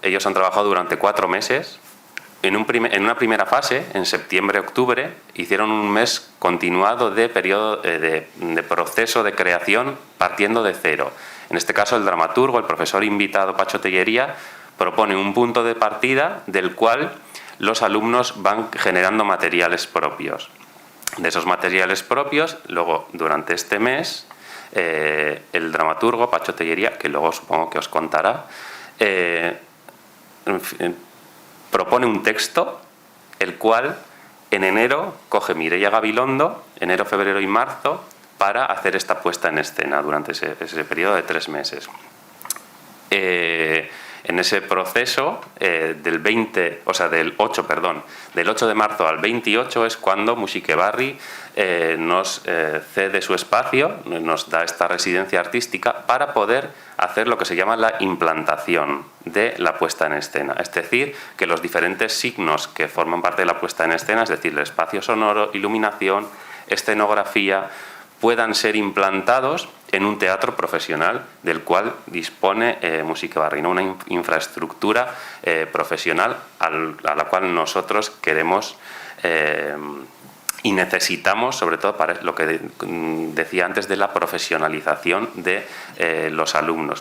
Ellos han trabajado durante 4 meses. En una primera fase, en septiembre-octubre, hicieron un mes continuado de proceso de creación partiendo de cero. En este caso, el dramaturgo, el profesor invitado Pacho Tellería, propone un punto de partida del cual los alumnos van generando materiales propios. De esos materiales propios, luego, durante este mes, el dramaturgo Pacho Tellería, que luego supongo que os contará, propone un texto, el cual en enero coge Mireia Gabilondo, enero, febrero y marzo, para hacer esta puesta en escena durante ese periodo de 3 meses. En ese proceso, del 8 de marzo al 28 es cuando Musikebarri nos cede su espacio, nos da esta residencia artística para poder hacer lo que se llama la implantación de la puesta en escena. Es decir, que los diferentes signos que forman parte de la puesta en escena, es decir, el espacio sonoro, iluminación, escenografía, puedan ser implantados en un teatro profesional del cual dispone Musikebarri, ¿no? Una infraestructura profesional a la cual nosotros queremos y necesitamos, sobre todo para lo que decía antes de la profesionalización de los alumnos.